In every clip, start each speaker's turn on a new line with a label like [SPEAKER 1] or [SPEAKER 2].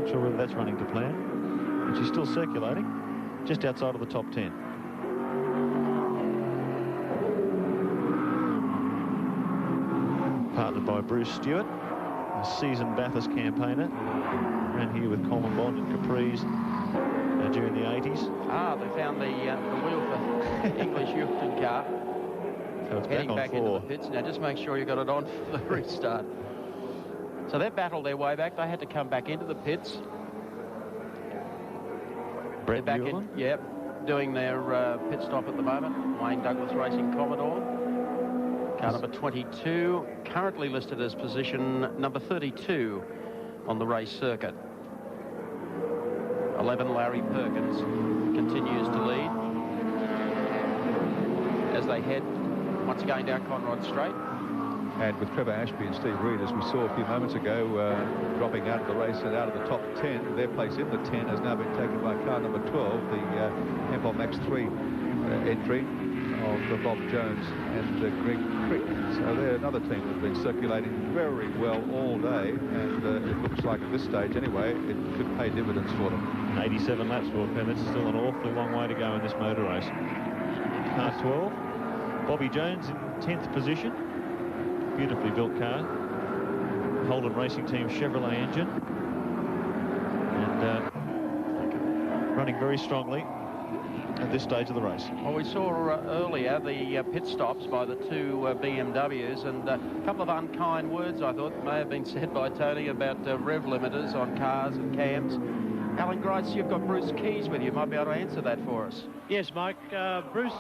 [SPEAKER 1] Not sure whether that's running to plan. But she's still circulating just outside of the top 10. Partnered by Bruce Stewart, a seasoned Bathurst campaigner. Ran here with Colin Bond and Capri's during the 80s.
[SPEAKER 2] They found the wheel for English Houston car.
[SPEAKER 1] So it's
[SPEAKER 2] heading back into the pits. Now just make sure you got it on for the restart. So they've battled their way back. They had to come back into the pits.
[SPEAKER 1] Brett
[SPEAKER 2] back in, doing their pit stop at the moment. Wayne Douglas Racing Commodore. Car number 22, currently listed as position number 32 on the race circuit. 11, Larry Perkins, continues to lead as they head once again down Conrod Straight.
[SPEAKER 3] And with Trevor Ashby and Steve Reed, as we saw a few moments ago, dropping out of the race and out of the top 10, their place in the 10 has now been taken by car number 12, the Empire Max 3 entry of Bob Jones and Greg Crick. So they're another team that's been circulating very well all day, and it looks like at this stage anyway, it could pay dividends for them.
[SPEAKER 1] 87 laps for them. That's still an awfully long way to go in this motor race. Car 12, Bobby Jones in 10th position. Beautifully built car. Holden Racing Team Chevrolet engine. And running very strongly at this stage of the race.
[SPEAKER 2] Well, we saw earlier the pit stops by the two BMWs, and a couple of unkind words, I thought, may have been said by Tony about rev limiters on cars and cams. Alan Grice, you've got Bruce Keys with you. Might be able to answer that for us.
[SPEAKER 4] Yes, Mike. Bruce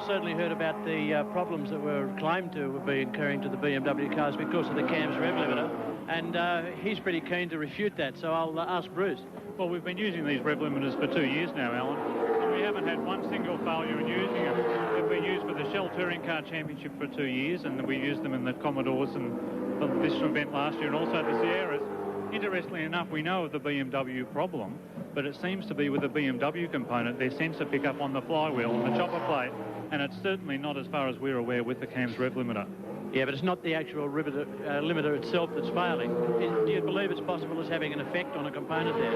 [SPEAKER 4] certainly heard about the problems that were claimed to be occurring to the BMW cars because of the CAM's rev limiter, and he's pretty keen to refute that, so I'll ask Bruce.
[SPEAKER 5] Well, we've been using these rev limiters for 2 years now, Alan, and we haven't had one single failure in using them. They've been used for the Shell Touring Car Championship for 2 years, and we used them in the Commodores and this event last year, and also the Sierras. Interestingly enough, we know of the BMW problem, but it seems to be with the BMW component, their sensor pickup on the flywheel and the chopper plate, and it's certainly not, as far as we're aware, with the CAM's rev limiter.
[SPEAKER 4] Yeah, but it's not the actual limiter itself that's failing. Do you believe it's possible it's having an effect on a component there?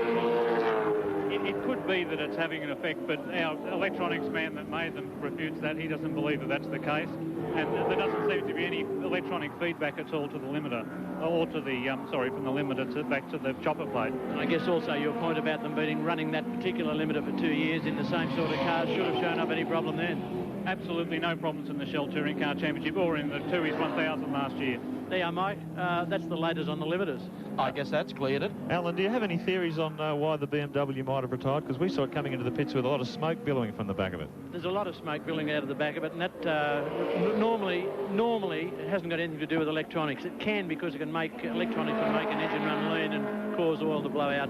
[SPEAKER 5] It could be that it's having an effect, but our electronics man that made them refutes that. He doesn't believe that that's the case. And there doesn't seem to be any electronic feedback at all to the limiter, or to the, from the limiter back to the chopper plate.
[SPEAKER 4] And I guess also your point about them running that particular limiter for 2 years in the same sort of cars should have shown up any problem then.
[SPEAKER 5] Absolutely no problems in the Shell Touring Car Championship or in the Tooheys 1000 last year.
[SPEAKER 4] There you are, Mike. That's the latest on the limiters.
[SPEAKER 2] I guess that's cleared it.
[SPEAKER 1] Alan, do you have any theories on why the BMW might have retired? Because we saw it coming into the pits with a lot of smoke billowing from the back of it.
[SPEAKER 4] There's a lot of smoke billowing out of the back of it, and that normally it hasn't got anything to do with electronics. It can, because electronics can make an engine run lean and cause oil to blow out.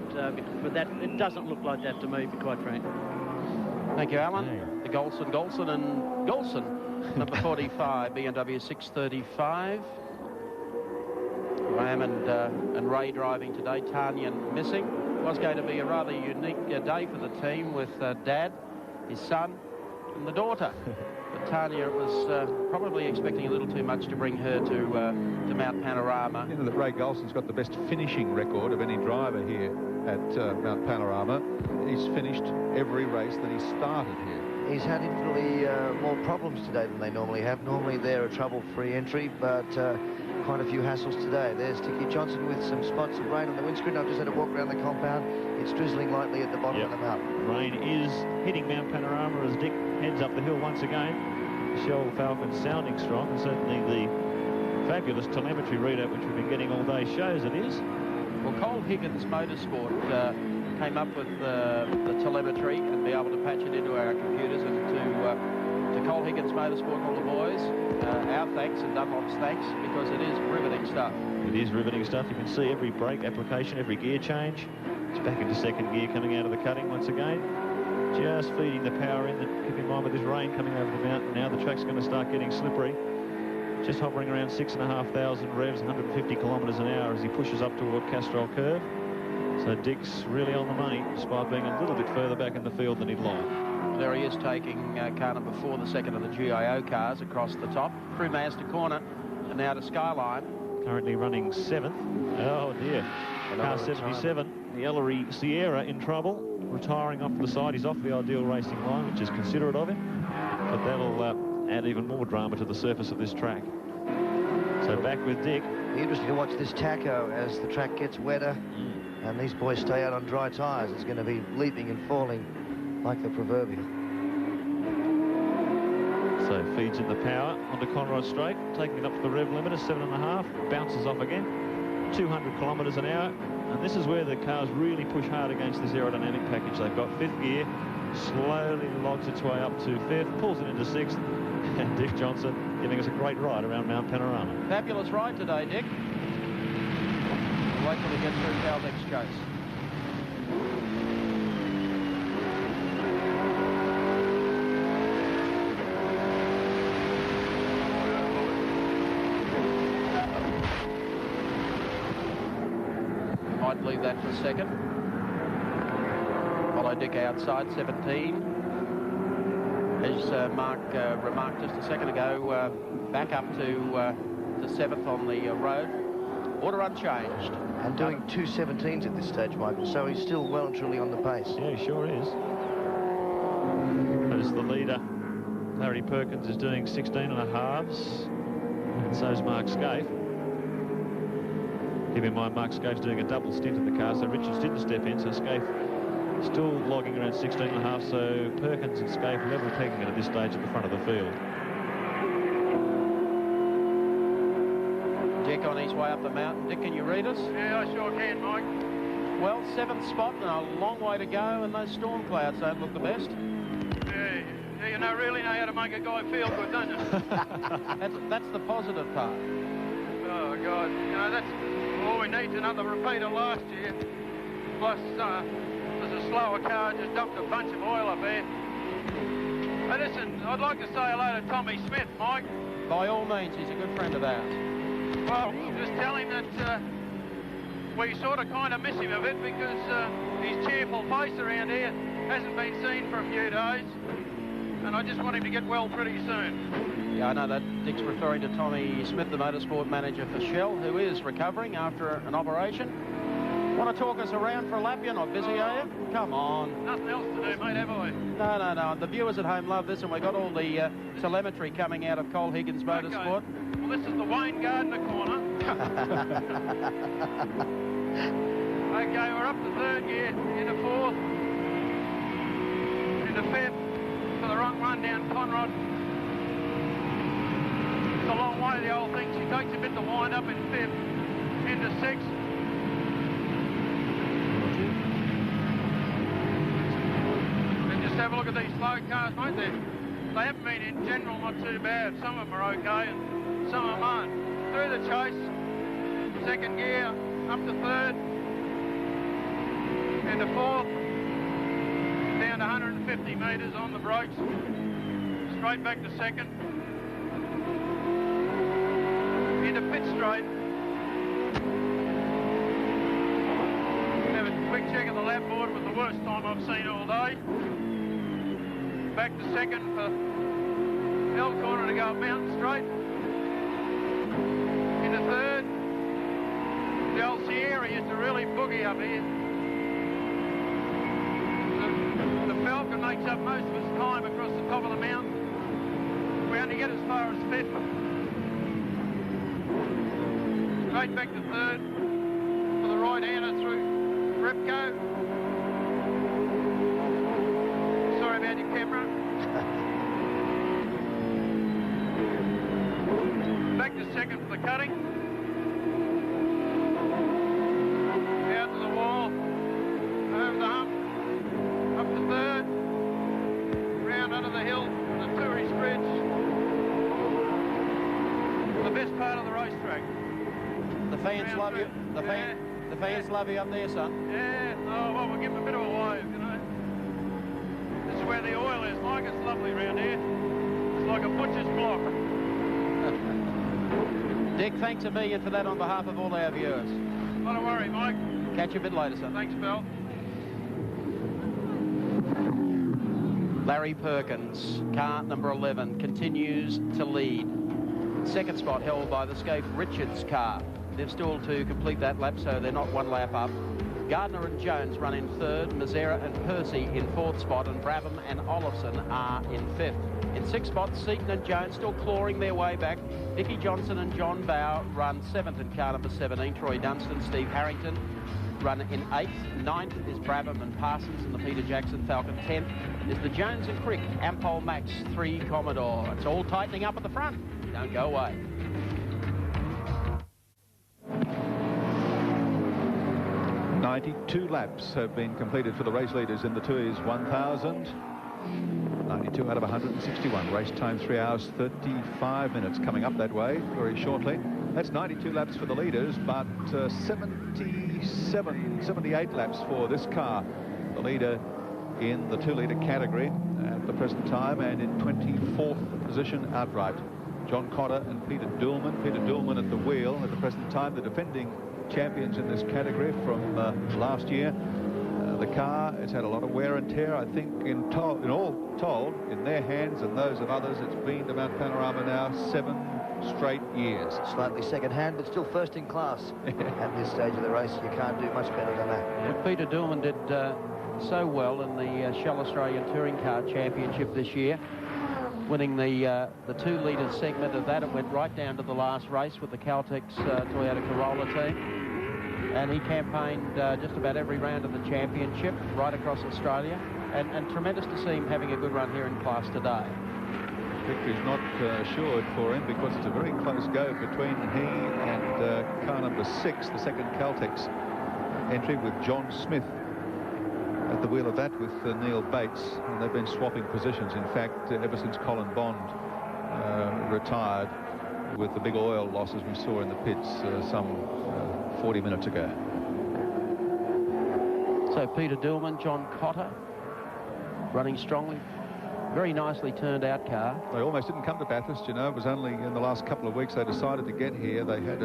[SPEAKER 4] But that it doesn't look like that to me, to be quite frank.
[SPEAKER 2] Thank you, Alan. Yeah. The Golson and Golson, number 45, BMW 635. Graham and Ray driving today. Tanya missing. It was going to be a rather unique day for the team with Dad, his son, and the daughter. But Tanya was probably expecting a little too much to bring her to Mount Panorama.
[SPEAKER 3] You know that Ray Golson's got the best finishing record of any driver here at Mount Panorama. He's finished every race that he started here.
[SPEAKER 6] He's had infinitely more problems today than they normally have. Normally they're a trouble-free entry, but quite a few hassles today. There's Ticky Johnson with some spots of rain on the windscreen. I've just had to walk around the compound. It's drizzling lightly at the bottom of the mountain.
[SPEAKER 1] Rain is hitting Mount Panorama as Dick heads up the hill once again. Shell Falcon sounding strong, and certainly the fabulous telemetry readout which we've been getting all day shows it is.
[SPEAKER 2] Well, Cole Higgins Motorsport came up with the telemetry and be able to patch it into our computers, and to Cole Higgins Motorsport and all the boys, our thanks and Dunlop's thanks, because it is riveting stuff.
[SPEAKER 1] It is riveting stuff. You can see every brake application, every gear change. It's back into second gear coming out of the cutting once again. Just feeding the power in. Keep in mind with this rain coming over the mountain now, the track's going to start getting slippery. Just hovering around 6,500 revs, 150 kilometres an hour as he pushes up toward Castrol Curve. So Dick's really on the money, despite being a little bit further back in the field than he'd like.
[SPEAKER 2] There he is taking car number 4, the second of the GIO cars, across the top. Through Mazda Corner and now to Skyline.
[SPEAKER 1] currently running 7th. Oh dear. Car 77, the Ellery Sierra in trouble, retiring off the side. He's off the ideal racing line, which is considerate of him, but that'll add even more drama to the surface of this track. So back with Dick.
[SPEAKER 6] Be interesting to watch this tacho as the track gets wetter and these boys stay out on dry tyres. It's going to be leaping and falling like the proverbial.
[SPEAKER 1] So feeds in the power onto Conrod Straight, taking it up to the rev limiter, 7.5, bounces off again, 200 kilometres an hour. And this is where the cars really push hard against this aerodynamic package. They've got 5th gear, slowly logs its way up to 5th, pulls it into 6th, and Dick Johnson giving us a great ride around Mount Panorama.
[SPEAKER 2] Fabulous ride today, Dick. Wait till we get through Valdec's chase. Might leave that for a second. Follow Dick outside, 17. As Mark remarked just a second ago, back up to 7th on the road. Order unchanged.
[SPEAKER 6] And doing 2:17s at this stage, Michael, so he's still well and truly on the pace.
[SPEAKER 1] Yeah, he sure is. As the leader, Larry Perkins, is doing 16.5s, and so is Mark Skaife. Keep in mind, Mark Skaife's doing a double stint in the car, so Richards didn't step in, so Skaife still logging around 16.5, so Perkins and Skaife level pegging it at this stage at the front of the field.
[SPEAKER 2] Dick on his way up the mountain. Dick, can you read us?
[SPEAKER 7] Yeah, I sure can, Mike.
[SPEAKER 2] Well, 7th spot and a long way to go, and those storm clouds don't look the best.
[SPEAKER 7] Yeah, you know, really know how to make a guy feel good, don't you?
[SPEAKER 2] That's the positive part.
[SPEAKER 7] Oh, God. You know, that's all we need, another repeat of last year. Plus, there's a slower car, just dumped a bunch of oil up there. Hey, listen, I'd like to say hello to Tommy Smith, Mike.
[SPEAKER 2] By all means, he's a good friend of ours.
[SPEAKER 7] Well, just tell him that we sort of kind of miss him a bit because his cheerful face around here hasn't been seen for a few days. And I just want him to get well pretty soon.
[SPEAKER 2] Yeah, I know that Dick's referring to Tommy Smith, the motorsport manager for Shell, who is recovering after an operation. Want to talk us around for a lap? You're not busy, are you? Come on.
[SPEAKER 7] Nothing else to do, mate, have I?
[SPEAKER 2] No. The viewers at home love this, and we've got all the telemetry coming out of Cole Higgins Motorsport.
[SPEAKER 7] Okay. Well, this is the Wayne Gardner corner. Okay, we're up to 3rd gear, into 4th, into 5th, for the wrong one down Conrod. It's a long way, the old thing. She takes a bit to wind up in 5th, into 6th. And just have a look at these slow cars, mate. They haven't been, in general, not too bad. Some of them are okay and some of them aren't. Through the chase, 2nd gear, up to 3rd, into 4th, down to 150 metres on the brakes, straight back to 2nd, into pit straight. Have a quick check of the lap board. It was the worst time I've seen all day. Back to 2nd for L corner to go up Mountain Straight. Into 3rd. The old Sierra used to really boogie up here. The Falcon makes up most of its time across the top of the mountain. We only get as far as 5th. Straight back to 3rd for the right-hander through Repco. Sorry about your camera. Back to 2nd for the cutting. Out to the wall. Over the hump. Up to 3rd. Round under the hill on the Tooheys Bridge. The best part of the racetrack.
[SPEAKER 2] The fans love you. The fans love you up there, son.
[SPEAKER 7] Yeah. Oh, well, we'll give them a bit of a wave, you know. This is where the oil is, Mike. It's lovely around here. It's like a butcher's block.
[SPEAKER 2] Dick, thanks a million for that on behalf of all our viewers.
[SPEAKER 7] Not a worry, Mike.
[SPEAKER 2] Catch you a bit later, son.
[SPEAKER 7] Thanks, Bill.
[SPEAKER 2] Larry Perkins, car number 11, continues to lead. 2nd spot held by the Skaife Richards car. They've still to complete that lap, so they're not one lap up. Gardner and Jones run in third, Mezera and Percy in fourth spot, and Brabham and Olofsson are in fifth. In sixth spot, Seton and Jones still clawing their way back. Dickie Johnson and John Bowe run seventh in car number 17. Troy Dunstan, Steve Harrington run in eighth. Ninth is Brabham and Parsons and the Peter Jackson Falcon. 10th is the Jones and Crick Ampol Max 3 Commodore. It's all tightening up at the front. Don't go away.
[SPEAKER 3] "92 laps have been completed for the race leaders in the Tooheys 1000. 92 out of 161. Race time 3 hours 35 minutes. Coming up that way very shortly. That's 92 laps for the leaders, but 78 laps for this car. The leader in the 2-litre category at the present time, and in 24th position outright. John Cotter and Peter Dulman. Peter Dulman at the wheel at the present time, the defending champions in this category from last year. The car has had a lot of wear and tear. I think in all told, in their hands and those of others, it's been to Mount Panorama now 7 straight years.
[SPEAKER 6] Slightly second hand, but still first in class at this stage of the race. You can't do much better than that.
[SPEAKER 2] Yeah, Peter Dulman did so well in the Shell Australian Touring Car Championship this year, winning the 2-litre segment of that. It went right down to the last race with the Caltex Toyota Corolla team. And he campaigned just about every round of the championship right across Australia. And tremendous to see him having a good run here in class today.
[SPEAKER 3] Victory's not assured for him because it's a very close go between he and car number 6, the second Caltex entry, with John Smith at the wheel of that with Neil Bates. And they've been swapping positions, in fact, ever since Colin Bond retired with the big oil losses we saw in the pits some 40 minutes ago.
[SPEAKER 2] So Peter Dulman, John Cotter running strongly. Very nicely turned out car.
[SPEAKER 3] They almost didn't come to Bathurst, you know. It was only in the last couple of weeks they decided to get here. They had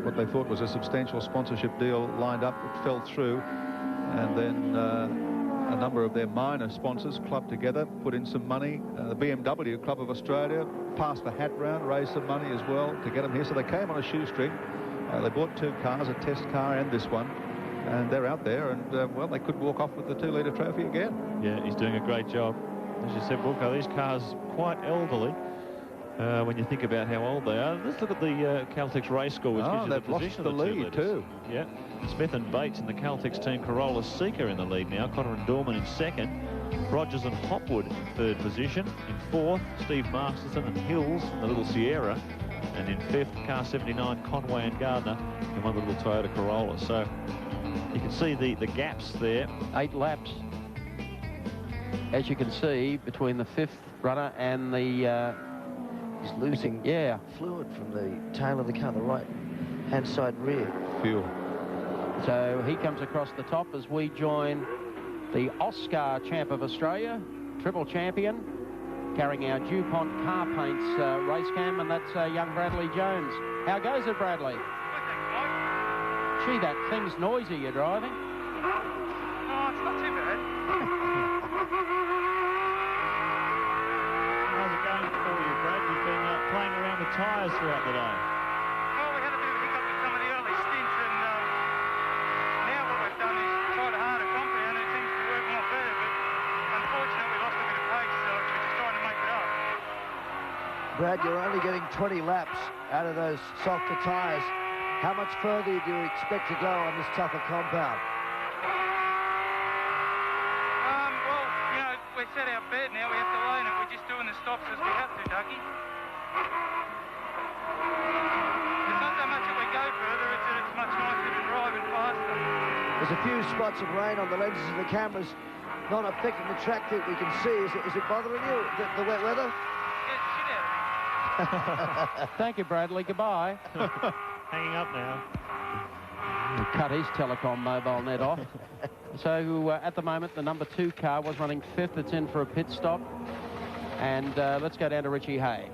[SPEAKER 3] what they thought was a substantial sponsorship deal lined up. It fell through. And then a number of their minor sponsors clubbed together, put in some money. The BMW Club of Australia passed the hat round, raised some money as well to get them here. So they came on a shoestring. They bought 2 cars, a test car and this one. And they're out there, and, well, they could walk off with the 2-litre trophy again.
[SPEAKER 1] Yeah, he's doing a great job. As you said, Wilco, these cars quite elderly when you think about how old they are. Let's look at the Caltex race score, which gives you the position of the lead too. Yeah, Smith and Bates in the Caltex team, Corolla Seeker in the lead now, Cotter and Dorman in second, Rogers and Hopwood in third position. In fourth, Steve Masterson and Hills in the little Sierra, and in fifth, car 79, Conway and Gardner in one of the little Toyota Corolla. So you can see the gaps there.
[SPEAKER 2] 8 laps, as you can see, between the 5th runner and the
[SPEAKER 6] he's losing fluid from the tail of the car, the right hand side rear.
[SPEAKER 3] Fuel.
[SPEAKER 2] So he comes across the top as we join the Oscar champ of Australia, triple champion, carrying our DuPont car paints race cam, and that's young Bradley Jones. How goes it, Bradley? Gee, that thing's noisy you're driving.
[SPEAKER 7] Oh, it's not too bad.
[SPEAKER 1] How's it going for you, Brad? You've been playing around with tyres throughout the day.
[SPEAKER 7] Well, we had a bit of a hiccup with some of the early stints, and now what we've done is tried a harder compound, and it seems to be working a lot better, but unfortunately we lost a bit of pace, so we're just trying to make it up.
[SPEAKER 6] Brad, you're only getting 20 laps out of those softer tyres. How much further do you expect to go on this tougher compound?
[SPEAKER 7] Well, you know, we set our bed now, we have to lane it. We're just doing the stops as we have to, Ducky. It's not so much that we go further, it's that it's much nicer to drive and faster.
[SPEAKER 6] There's a few spots of rain on the lenses of the cameras, not affecting the track that we can see. Is it bothering you, the wet weather?
[SPEAKER 7] Get the shit out of me.
[SPEAKER 2] Thank you, Bradley. Goodbye.
[SPEAKER 1] Hanging up now.
[SPEAKER 2] He cut his telecom mobile net off. So at the moment, the number 2 car was running 5th. It's in for a pit stop. And let's go down to Richie Hay.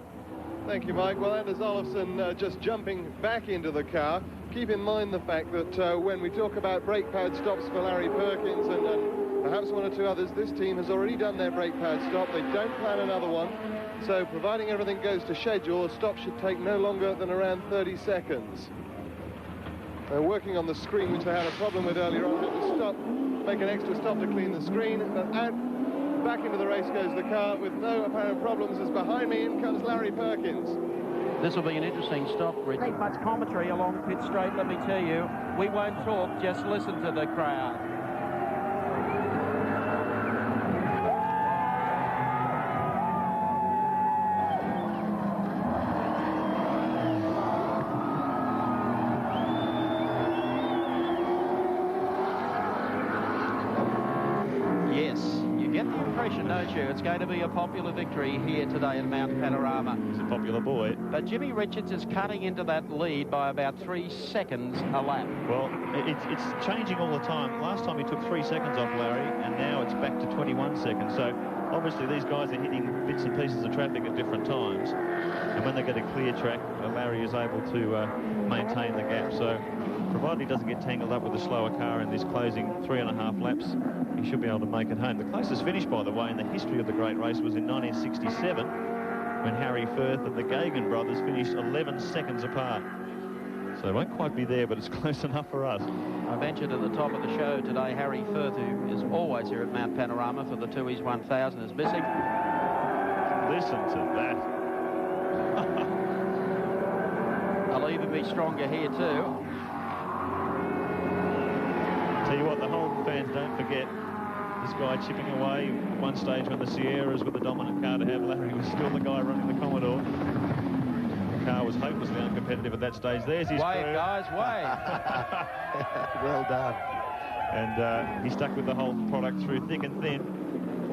[SPEAKER 8] Thank you, Mike. Well, Anders Olofsson just jumping back into the car. Keep in mind the fact that when we talk about brake pad stops for Larry Perkins and perhaps 1 or 2 others, this team has already done their brake pad stop. They don't plan another one. So providing everything goes to schedule, a stop should take no longer than around 30 seconds. They're working on the screen, which they had a problem with earlier on. Had to stop, make an extra stop to clean the screen. But out, back into the race goes the car with no apparent problems, as behind me in comes Larry Perkins.
[SPEAKER 2] This will be an interesting stop, Rich. Ain't much commentary along pit straight, let me tell you. We won't talk, just listen to the crowd. Don't you? It's going to be a popular victory here today at Mount Panorama.
[SPEAKER 1] He's a popular boy.
[SPEAKER 2] But Jimmy Richards is cutting into that lead by about 3 seconds a lap.
[SPEAKER 1] Well, it's changing all the time. Last time he took 3 seconds off Larry, and now it's back to 21 seconds. So obviously these guys are hitting bits and pieces of traffic at different times. And when they get a clear track, Larry is able to maintain the gap. So provided he doesn't get tangled up with a slower car in this closing 3.5 laps, he should be able to make it home. The closest finish, by the way, in the history of the great race was in 1967, when Harry Firth and the Gagan brothers finished 11 seconds apart. So it won't quite be there, but it's close enough for us.
[SPEAKER 2] I mentioned at the top of the show today, Harry Firth, who is always here at Mount Panorama for the Tooheys 1000, is missing.
[SPEAKER 1] Listen to that.
[SPEAKER 2] I'll even be stronger here too.
[SPEAKER 1] Tell you what, the Holden fans don't forget this guy chipping away. At one stage when the Sierras were the dominant car to have, Larry was still the guy running the Commodore. The car was hopelessly uncompetitive at that stage. There's his
[SPEAKER 2] Wave,
[SPEAKER 1] crew.
[SPEAKER 2] guys, wave.
[SPEAKER 6] Well done.
[SPEAKER 1] And he stuck with the whole product through thick and thin.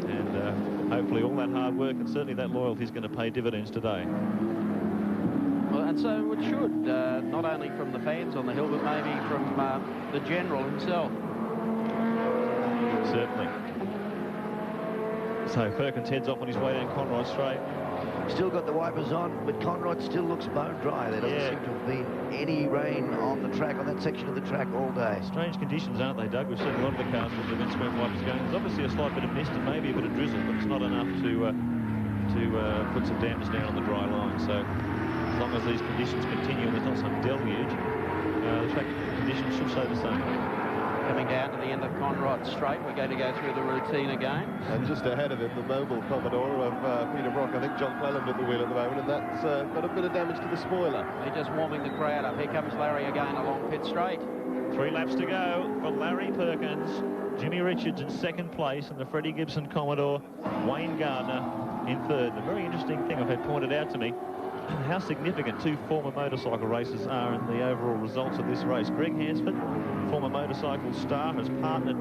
[SPEAKER 1] And hopefully all that hard work and certainly that loyalty is going to pay dividends today.
[SPEAKER 2] Well, and so it should, not only from the fans on the hill, but maybe from the General himself.
[SPEAKER 1] Certainly. So Perkins heads off on his way down Conrod Straight.
[SPEAKER 6] Still got the wipers on, but Conrod still looks bone dry. There doesn't seem to have been any rain on the track, on that section of the track all day.
[SPEAKER 1] Strange conditions, aren't they, Doug? We've seen a lot of the cars with the windscreen wipers going. There's obviously a slight bit of mist and maybe a bit of drizzle, but it's not enough to put some dampers down on the dry line. So as long as these conditions continue and there's not some deluge, the track conditions should stay the same.
[SPEAKER 2] Coming down to the end of Conrod Straight, we're going to go through the routine again.
[SPEAKER 8] And just ahead of him, the mobile Commodore of Peter Brock. I think John Cleland at the wheel at the moment, and that's got a bit of damage to the spoiler.
[SPEAKER 2] They're just warming the crowd up. Here comes Larry again along pit straight.
[SPEAKER 1] 3 laps to go for Larry Perkins. Jimmy Richards in second place, and the Freddie Gibson Commodore, Wayne Gardner in third. The very interesting thing I've had pointed out to me, how significant 2 former motorcycle races are in the overall results of this race. Gregg Hansford, former motorcycle star, has partnered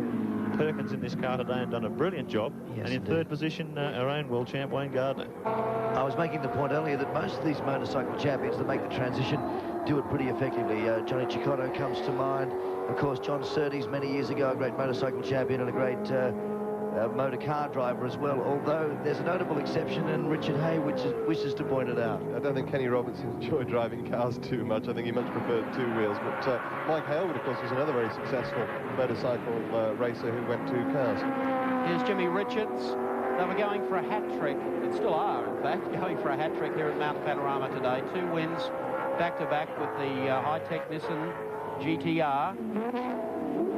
[SPEAKER 1] Perkins in this car today and done a brilliant job.
[SPEAKER 6] Yes,
[SPEAKER 1] and in third position, our own world champ, Wayne Gardner.
[SPEAKER 6] I was making the point earlier that most of these motorcycle champions that make the transition do it pretty effectively. Johnny Cicotto comes to mind. Of course, John Surtees, many years ago, a great motorcycle champion and a great motor car driver as well, although there's a notable exception, and Richard Hay wishes to point it out.
[SPEAKER 8] I don't think Kenny Robertson enjoyed driving cars too much. I think he much preferred 2 wheels. But Mike Hailwood, of course, was another very successful motorcycle racer who went 2 cars.
[SPEAKER 2] Here's Jimmy Richards. They were going for a hat-trick. They still are, in fact, going for a hat-trick here at Mount Panorama today. 2 wins back-to-back with the high-tech Nissan GTR.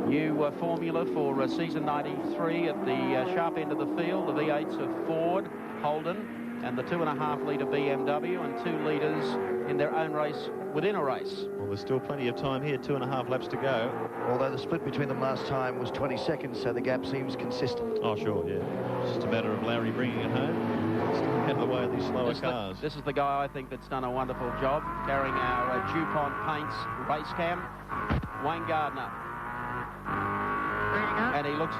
[SPEAKER 2] New formula for season 93 at the sharp end of the field. The V8s of Ford, Holden, and the 2.5-litre BMW, and 2 litres in their own race within a race.
[SPEAKER 1] Well, there's still plenty of time here, 2.5 laps to go.
[SPEAKER 6] Although the split between them last time was 20 seconds, so the gap seems consistent.
[SPEAKER 1] Oh, sure, yeah. It's just a matter of Larry bringing it home. Still out of the way of these slower cars.
[SPEAKER 2] This is the guy, I think, that's done a wonderful job carrying our DuPont Paints race cam, Wayne Gardner. And he looks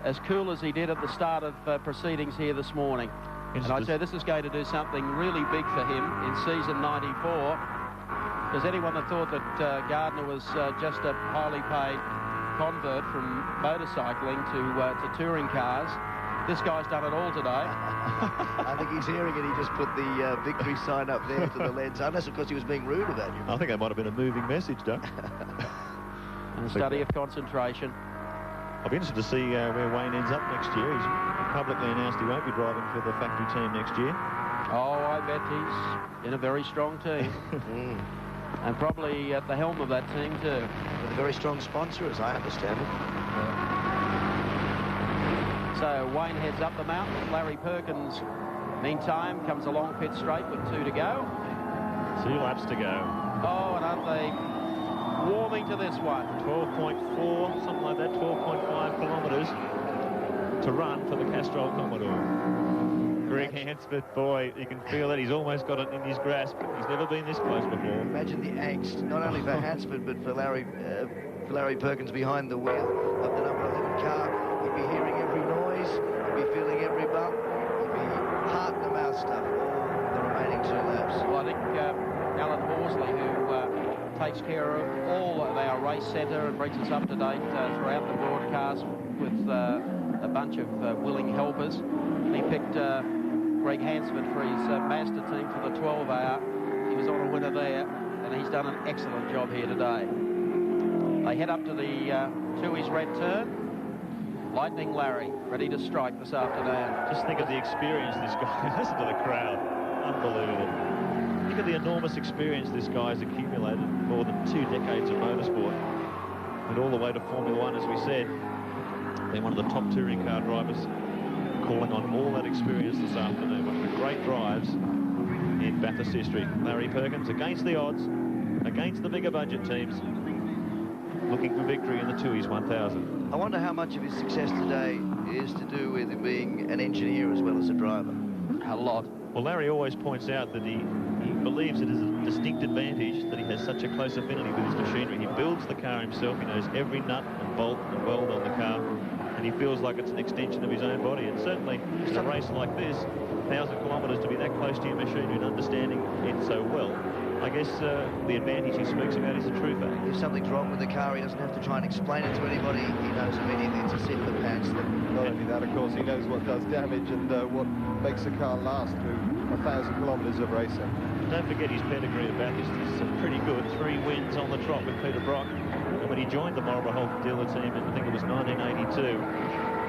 [SPEAKER 2] as cool as he did at the start of proceedings here this morning. And I'd say this is going to do something really big for him in season 94. Because anyone that thought that Gardner was just a highly paid convert from motorcycling to touring cars, this guy's done it all today.
[SPEAKER 6] I think he's hearing it. He just put the victory sign up there to the lens, unless, of course, he was being rude about you.
[SPEAKER 1] I think that might have been a moving message, Doug.
[SPEAKER 2] And a study of concentration.
[SPEAKER 1] I'll be interested to see where Wayne ends up next year. He's publicly announced he won't be driving for the factory team next year.
[SPEAKER 2] Oh, I bet he's in a very strong team. And probably at the helm of that team too.
[SPEAKER 6] With a very strong sponsor, as I understand it.
[SPEAKER 2] So Wayne heads up the mountain. Larry Perkins, meantime, comes along pit straight with 2 to go.
[SPEAKER 1] 2 laps to go.
[SPEAKER 2] Oh, and aren't they warming to this one?
[SPEAKER 1] 12.4, something like that, 12.5 kilometres to run for the Castrol Commodore. Gregg Hansford, boy, you can feel that he's almost got it in his grasp. He's never been this close before.
[SPEAKER 6] Imagine the angst, not only for Hansford, but for Larry Perkins behind the wheel of the number 11 car. He'd be hearing every noise, he'd be feeling every bump, he'd be heart-in-the-mouth stuff all the remaining 2 laps.
[SPEAKER 2] Well, I think Alan Horsley, who takes care of all of our race centre and brings us up to date throughout the broadcast with a bunch of willing helpers. He picked Gregg Hansford for his master team for the 12-hour. He was on a winner there, and he's done an excellent job here today. They head up to the Tooheys red turn. Lightning Larry, ready to strike this afternoon.
[SPEAKER 1] Just think of the experience this guy. Listen to the crowd. Unbelievable. Think of the enormous experience this guy's accumulated. More than 2 decades of motorsport. And all the way to Formula 1, as we said. They're one of the top touring car drivers, calling on all that experience this afternoon. One of the great drives in Bathurst history. Larry Perkins against the odds, against the bigger budget teams, looking for victory in the Tooheys 1000.
[SPEAKER 6] I wonder how much of his success today is to do with him being an engineer as well as a driver.
[SPEAKER 2] A lot.
[SPEAKER 1] Well, Larry always points out that he believes it is a distinct advantage that he has such a close affinity with his machinery. He builds the car himself. He knows every nut and bolt and weld on the car, and he feels like it's an extension of his own body. And certainly in a race like this, 1,000 kilometres, to be that close to your machinery and understanding it so well, I guess the advantage he speaks about is a true fact.
[SPEAKER 6] If something's wrong with the car, he doesn't have to try and explain it to anybody. He knows immediately. It's a seat of the pants.
[SPEAKER 8] Not only that, of course, he knows what does damage and what makes a car last through 1,000 kilometres of racing.
[SPEAKER 1] Don't forget his pedigree at Bathurst is pretty good. 3 wins on the trot with Peter Brock. And when he joined the Marlborough Holt dealer team in, I think it was 1982,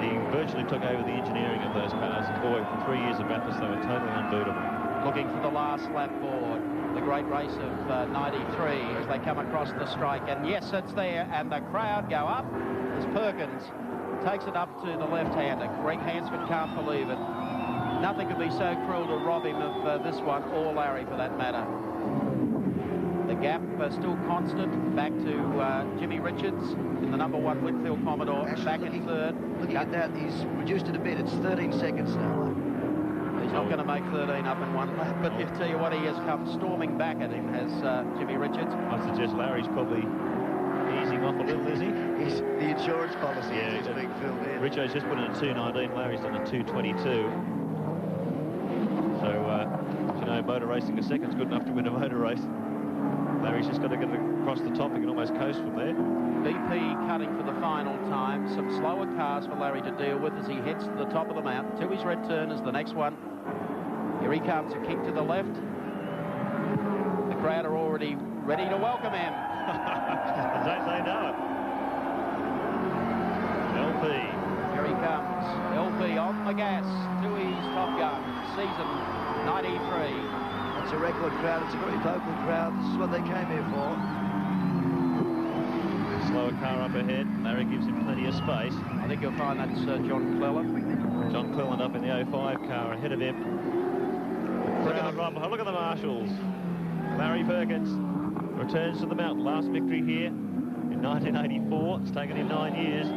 [SPEAKER 1] he virtually took over the engineering of those cars. And boy, for 3 years at Bathurst, they were totally unbeatable.
[SPEAKER 2] Looking for the last lap board. The great race of 93 as they come across the strike. And yes, it's there. And the crowd go up as Perkins takes it up to the left-hander. Gregg Hansford can't believe it. Nothing could be so cruel to rob him of this one, or Larry for that matter. The gap still constant, back to Jimmy Richards in the number 1 Whitfield Commodore.
[SPEAKER 6] Actually,
[SPEAKER 2] back in third.
[SPEAKER 6] Looking at that, he's reduced it a bit. It's 13 seconds now.
[SPEAKER 2] He's not going to make 13 up in 1 lap, but I tell you what, he has come storming back at him, has Jimmy Richards.
[SPEAKER 1] I suggest Larry's probably easing off a little, is he?
[SPEAKER 6] He's the insurance policy is being filled in.
[SPEAKER 1] Richo's just put in a 2.19, Larry's done a 2.22. So, you know, motor racing a second's good enough to win a motor race. Larry's just got to get across the top. He can almost coast from there.
[SPEAKER 2] BP cutting for the final time. Some slower cars for Larry to deal with as he heads to the top of the mountain. Tooheys red turn is the next one. Here he comes, a kick to the left. The crowd are already ready to welcome him.
[SPEAKER 1] Don't they know it? LP.
[SPEAKER 2] Here he comes. LP on the gas. Tooheys Top Gun. Season 93.
[SPEAKER 6] It's a record crowd. It's a very vocal crowd. This is what they came here for.
[SPEAKER 1] Slower car up ahead. Larry gives him plenty of space.
[SPEAKER 2] I think you'll find that's John Cleland.
[SPEAKER 1] John Cleland up in the 05 car ahead of him. Look at the marshals. Larry Perkins returns to the mountain. Last victory here in 1984. It's taken him 9 years.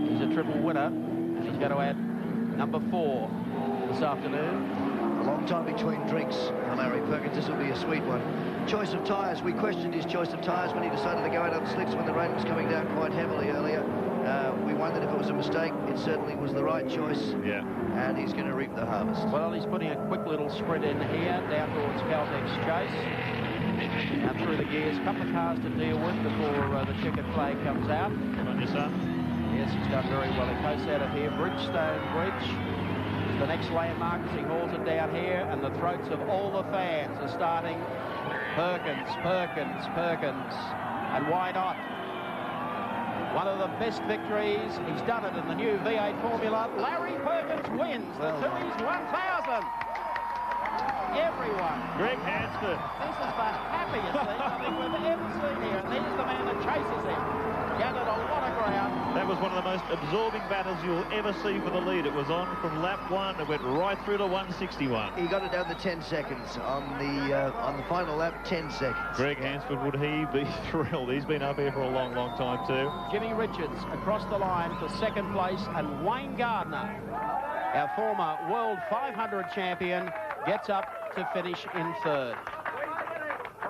[SPEAKER 2] He's a triple winner. He's going to add number 4 this afternoon.
[SPEAKER 6] A long time between drinks for Larry Perkins. This will be a sweet one. Choice of tyres. We questioned his choice of tyres when he decided to go out on slicks when the rain was coming down quite heavily earlier. We wondered if it was a mistake. It certainly was the right choice.
[SPEAKER 1] Yeah.
[SPEAKER 6] And he's going to reap the harvest.
[SPEAKER 2] Well, he's putting a quick little sprint in here down towards Caltex Chase. And through the gears. A couple of cars to deal with before the checkered flag comes out.
[SPEAKER 1] Come on, your son.
[SPEAKER 2] Yes, he's done very well. He coasts out of here. Bridgestone Bridge. The next landmark as he hauls it down here, and the throats of all the fans are starting. Perkins, Perkins, Perkins. And why not? One of the best victories. He's done it in the new V8 Formula. Larry Perkins wins the Tooheys 1000. everyone.
[SPEAKER 1] Gregg Hansford.
[SPEAKER 2] This is the happiest thing I think we've ever seen here. And there's the man that chases him. Gathered a lot of ground.
[SPEAKER 1] That was one of the most absorbing battles you'll ever see for the lead. It was on from lap 1. It went right through to 161.
[SPEAKER 6] He got it down to 10 seconds on the final lap. 10 seconds.
[SPEAKER 1] Gregg Hansford, would he be thrilled? He's been up here for a long, long time too.
[SPEAKER 2] Jimmy Richards across the line for second place, and Wayne Gardner, our former World 500 champion, gets up to finish in third.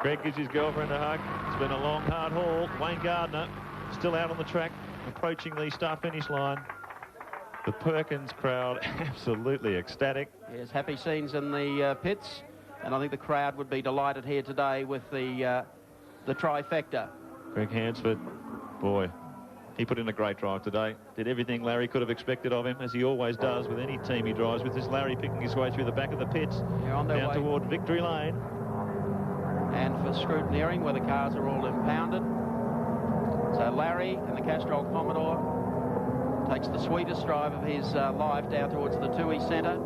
[SPEAKER 1] Greg gives his girlfriend a hug. It's been a long, hard haul. Wayne Gardner still out on the track, approaching the start-finish line. The Perkins crowd absolutely ecstatic.
[SPEAKER 2] Yes, happy scenes in the pits, and I think the crowd would be delighted here today with the trifecta.
[SPEAKER 1] Gregg Hansford, boy, he put in a great drive today. Did everything Larry could have expected of him, as he always does with any team he drives with. This Larry picking his way through the back of the pits,
[SPEAKER 2] on their
[SPEAKER 1] down
[SPEAKER 2] way
[SPEAKER 1] toward Victory Lane.
[SPEAKER 2] And for scrutineering, where the cars are all impounded. So Larry in the Castrol Commodore takes the sweetest drive of his life down towards the Tooheys Centre.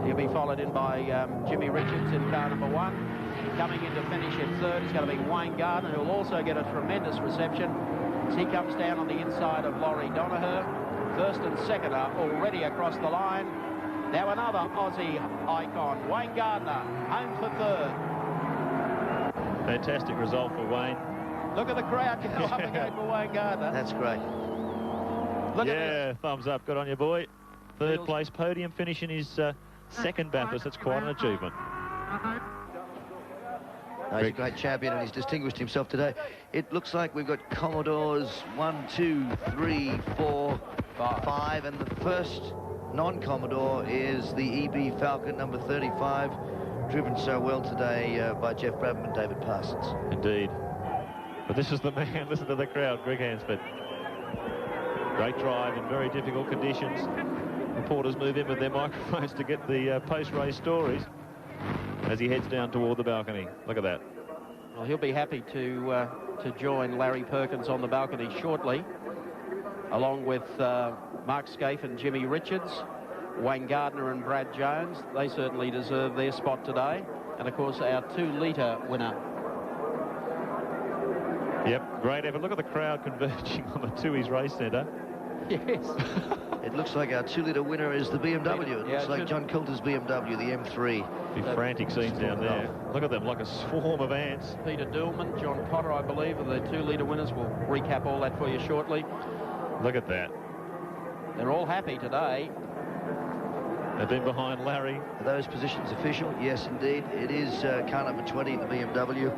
[SPEAKER 2] He'll be followed in by Jimmy Richards in car number 1. Coming in to finish in third is going to be Wayne Gardner, who will also get a tremendous reception as he comes down on the inside of Laurie Donaher. First and second are already across the line. Now another Aussie icon, Wayne Gardner, home for third.
[SPEAKER 1] Fantastic result for Wayne.
[SPEAKER 2] Look at the crowd go up again for Wayne Gardner.
[SPEAKER 6] That's great.
[SPEAKER 2] Look at this.
[SPEAKER 1] Thumbs up. Good on you, boy. Third place podium finish in his second Bathurst. That's quite an achievement.
[SPEAKER 6] No, he's a great champion, and he's distinguished himself today. It looks like we've got Commodores 1, 2, 3, 4, 5, and the first non-Commodore is the EB Falcon number 35, driven so well today by Geoff Brabham and David Parsons.
[SPEAKER 1] Indeed. But this is the man. Listen to the crowd. Gregg Hansford. Great drive in very difficult conditions. Reporters move in with their microphones to get the post-race stories as he heads down toward the balcony. Look at that.
[SPEAKER 2] Well, he'll be happy to join Larry Perkins on the balcony shortly, along with Mark Skaife and Jimmy Richards, Wayne Gardner and Brad Jones. They certainly deserve their spot today. And, of course, our 2-litre winner.
[SPEAKER 1] Yep, great effort. Look at the crowd converging on the Tooheys Race Centre.
[SPEAKER 2] Yes.
[SPEAKER 6] It looks like our 2-litre winner is the BMW. It looks like John Coulter's BMW, the M3.
[SPEAKER 1] Be frantic scenes down there. Look at them, like a swarm of ants.
[SPEAKER 2] Peter Dillman, John Cotter, I believe, are the 2-litre winners. We'll recap all that for you shortly.
[SPEAKER 1] Look at that.
[SPEAKER 2] They're all happy today.
[SPEAKER 1] They've been behind Larry.
[SPEAKER 6] Are those positions official? Yes, indeed. It is car number 20, the BMW.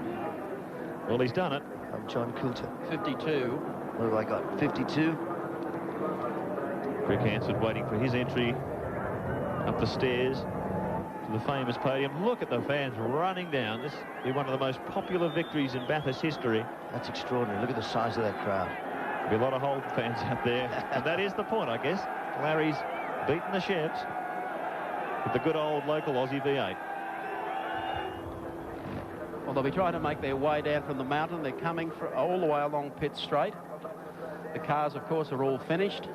[SPEAKER 1] Well, he's done it.
[SPEAKER 6] From John Coulter.
[SPEAKER 2] 52.
[SPEAKER 6] What have I got? 52.
[SPEAKER 1] Gregg Hansford waiting for his entry up the stairs to the famous podium. Look at the fans running down. This will be one of the most popular victories in Bathurst history.
[SPEAKER 6] That's extraordinary. Look at the size of that crowd.
[SPEAKER 1] There'll be a lot of Holden fans out there. And that is the point, I guess. Larry's beaten the Chevs with the good old local Aussie V8.
[SPEAKER 2] Well, they'll be trying to make their way down from the mountain. They're coming all the way along Pitt Straight. The cars, of course, are all finished.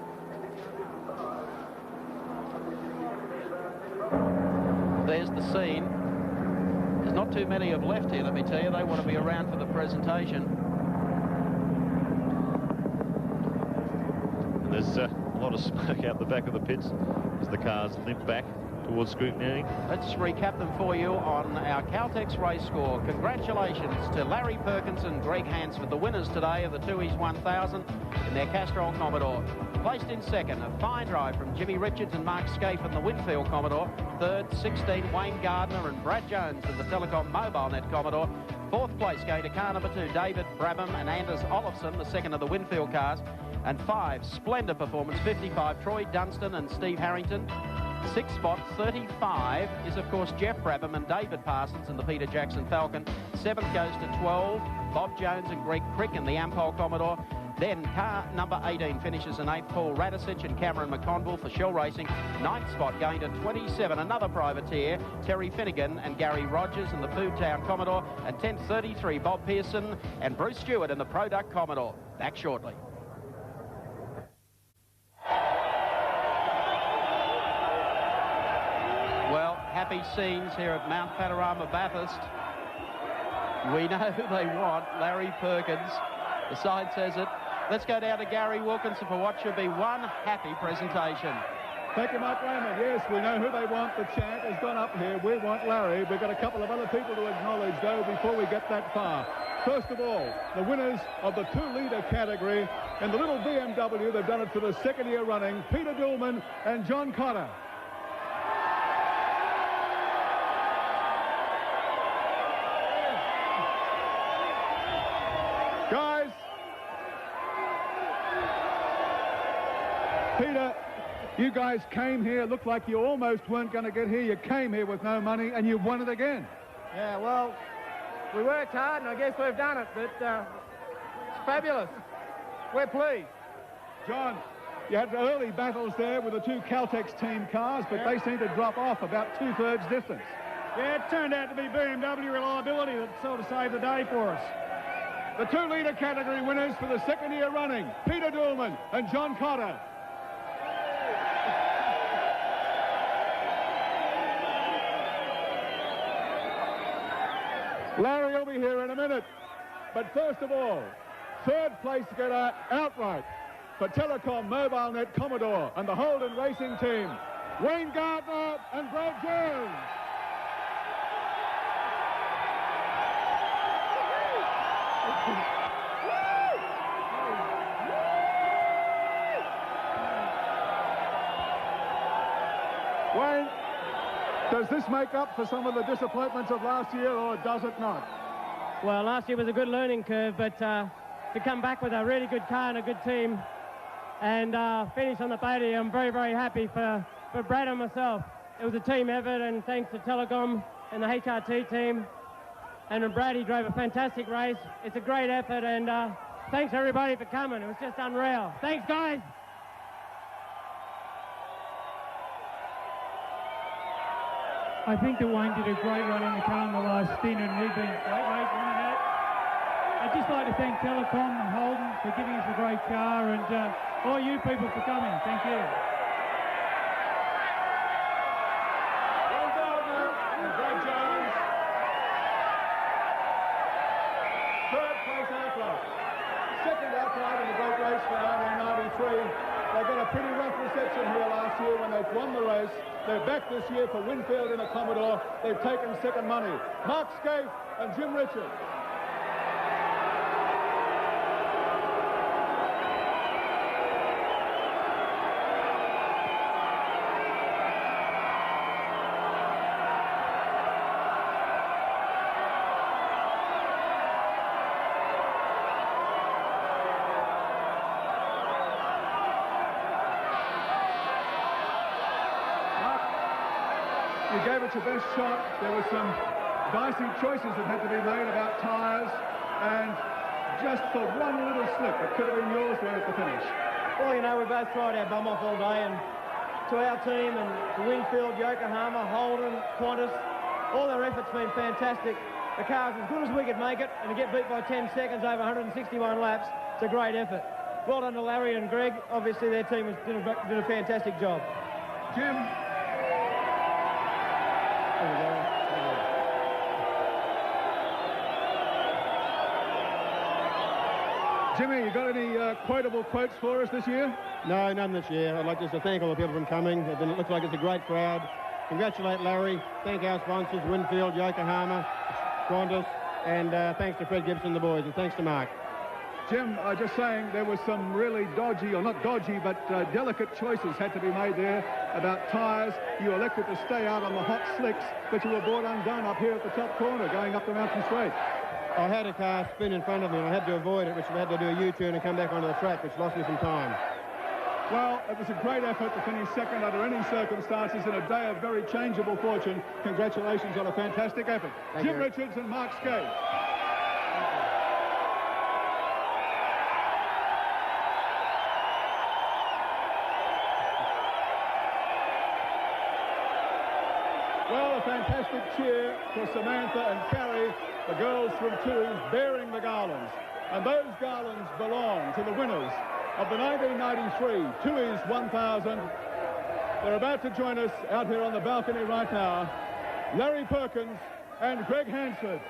[SPEAKER 2] There's the scene. There's not too many have left here, let me tell you. They want to be around for the presentation.
[SPEAKER 1] And there's a lot of smoke out the back of the pits as the cars limp back towards scrutiny.
[SPEAKER 2] Let's recap them for you on our Caltex race score. Congratulations to Larry Perkins and Gregg Hansford, the winners today of the Tooheys 1000 in their Castrol Commodore. Placed in second, a fine drive from Jimmy Richards and Mark Skaife in the Winfield Commodore. Third, 16, Wayne Gardner and Brad Jones in the Telecom MobileNet Commodore. Fourth place going to car number 2, David Brabham and Anders Olofsson, the second of the Winfield cars. And 5, splendid performance, 55, Troy Dunstan and Steve Harrington. 6th spot, 35, is of course Geoff Brabham and David Parsons in the Peter Jackson Falcon. 7th goes to 12, Bob Jones and Greg Crick in the Ampol Commodore. Then car number 18 finishes in 8th, Paul Radisich and Cameron McConville for Shell Racing. 9th spot going to 27, another privateer, Terry Finnegan and Garry Rogers in the Food Town Commodore. And 10th, 33, Bob Pearson and Bruce Stewart in the Product Commodore. Back shortly. happy scenes here at Mount Panorama Bathurst. We know who they want, Larry Perkins. The sign says it. Let's go down to Gary Wilkinson for what should be one happy presentation.
[SPEAKER 3] Thank you, Mark Raymond. Yes, we know who they want. The chant has gone up here. We want Larry. We've got a couple of other people to acknowledge, though, before we get that far. First of all, the winners of the 2-litre category in the little BMW. They've done it for the second year running. Peter Dillman and John Cotter. Guys, Peter, you guys came here, looked like you almost weren't going to get here. You came here with no money, and you won it again.
[SPEAKER 9] Yeah, well, we worked hard, and I guess we've done it, but it's fabulous. We're pleased.
[SPEAKER 3] John, you had early battles there with the two Caltex team cars, but they seemed to drop off about 2/3 distance.
[SPEAKER 9] Yeah, it turned out to be BMW reliability that sort of saved the day for us.
[SPEAKER 3] The 2-litre category winners for the second year running, Peter Dillman and John Cotter. Larry will be here in a minute. But first of all, third place getter outright for Telecom Mobile Net Commodore and the Holden Racing Team, Wayne Gardner and Brad Jones. Wayne, does this make up for some of the disappointments of last year, or does it not?
[SPEAKER 9] Well, last year was a good learning curve, but to come back with a really good car and a good team and finish on the podium, I'm very, very happy for Brad and myself. It was a team effort, and thanks to Telecom and the HRT team. And Brad, he drove a fantastic race. It's a great effort, and thanks everybody for coming. It was just unreal. Thanks, guys.
[SPEAKER 10] I think that Wayne did a great run in the car in the last stint, and we've been great race winning that. I'd just like to thank Telecom and Holden for giving us a great car, and all you people for coming. Thank you.
[SPEAKER 3] Wayne Gardner and Greg Jones. Third place outright. Second outright in the great race for 1993. They got a pretty rough reception here last year when they won the race. They're back this year for Winfield in a Commodore. They've taken second money. Mark Skaife and Jim Richards. You gave it your best shot. There were some dicey choices that had to be made about tyres, and just for one little slip, it could have been yours there at the finish.
[SPEAKER 9] Well, you know, we both tried our bum off all day, and to our team and to Winfield, Yokohama, Holden, Qantas, all their effort's been fantastic. The car's as good as we could make it, and to get beat by 10 seconds over 161 laps, it's a great effort. Well done to Larry and Greg. Obviously, their team did a fantastic job.
[SPEAKER 3] Jim. Jimmy, you got any quotable quotes for us this year?
[SPEAKER 9] No, none this year. I'd like just to thank all the people from coming. It looks like it's a great crowd. Congratulate Larry. Thank our sponsors, Winfield, Yokohama, Qantas, and thanks to Fred Gibson and the boys, and thanks to Mark.
[SPEAKER 3] Jim, just saying there was some really dodgy, or not dodgy, but delicate choices had to be made there about tyres. You elected to stay out on the hot slicks, but you were brought undone up here at the top corner going up the mountain straight.
[SPEAKER 9] I had a car spin in front of me, and I had to avoid it, which I had to do a U-turn and come back onto the track, which lost me some time.
[SPEAKER 3] Well, it was a great effort to finish second under any circumstances in a day of very changeable fortune. Congratulations on a fantastic effort. Jim Richards and Mark Skaife. Well, a fantastic cheer for Samantha and Carrie, the girls from Tooheys, bearing the garlands. And those garlands belong to the winners of the 1993 Tooheys 1000. They're about to join us out here on the balcony right now.
[SPEAKER 11] Larry Perkins and Gregg Hansford.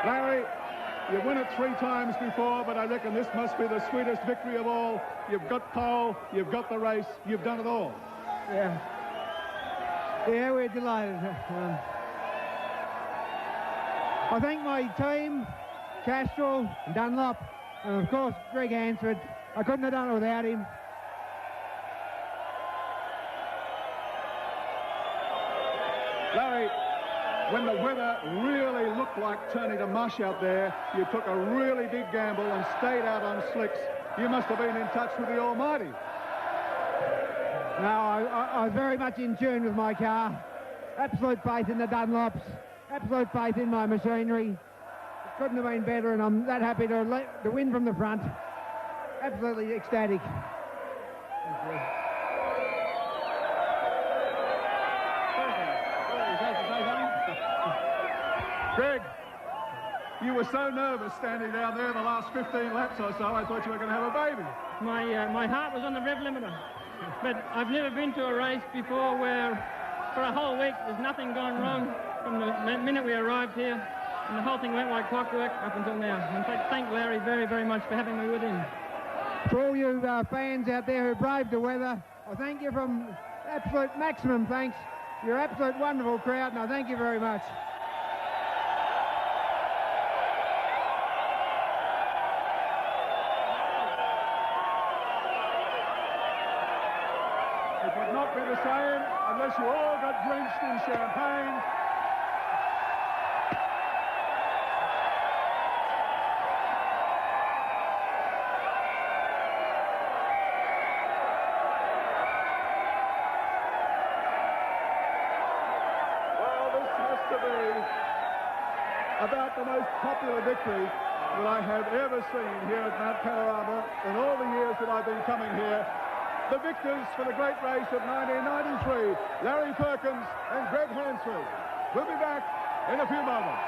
[SPEAKER 11] Larry, you've won it 3 times before, but I reckon this must be the sweetest victory of all. You've got pole, you've got the race, you've done it all.
[SPEAKER 12] Yeah. Yeah, we're delighted. I thank my team, Castrol and Dunlop, and of course Gregg Hansford. I couldn't have done it without him.
[SPEAKER 11] Larry, when the weather really looked like turning to mush out there, you took a really big gamble and stayed out on slicks. You must have been in touch with the Almighty.
[SPEAKER 12] No, I was very much in tune with my car. Absolute faith in the Dunlops. Absolute faith in my machinery. It couldn't have been better, and I'm that happy to win from the front. Absolutely ecstatic.
[SPEAKER 11] Greg, you were so nervous standing down there the last 15 laps or so, I thought you were going to have a baby.
[SPEAKER 9] My heart was on the rev limiter. But I've never been to a race before where for a whole week there's nothing gone wrong from the minute we arrived here, and the whole thing went like clockwork up until now. In fact, thank Larry very, very much for having me with him.
[SPEAKER 12] For all you fans out there who braved the weather, I thank you from absolute maximum thanks. You're an absolute wonderful crowd, and I thank you very much.
[SPEAKER 11] It would not be the same unless you all got drenched in champagne. Well, this has to be about the most popular victory that I have ever seen here at Mount Panorama in all the years that I've been coming here. The victors for the great race of 1993, Larry Perkins and Gregg Hansford. We'll be back in a few moments.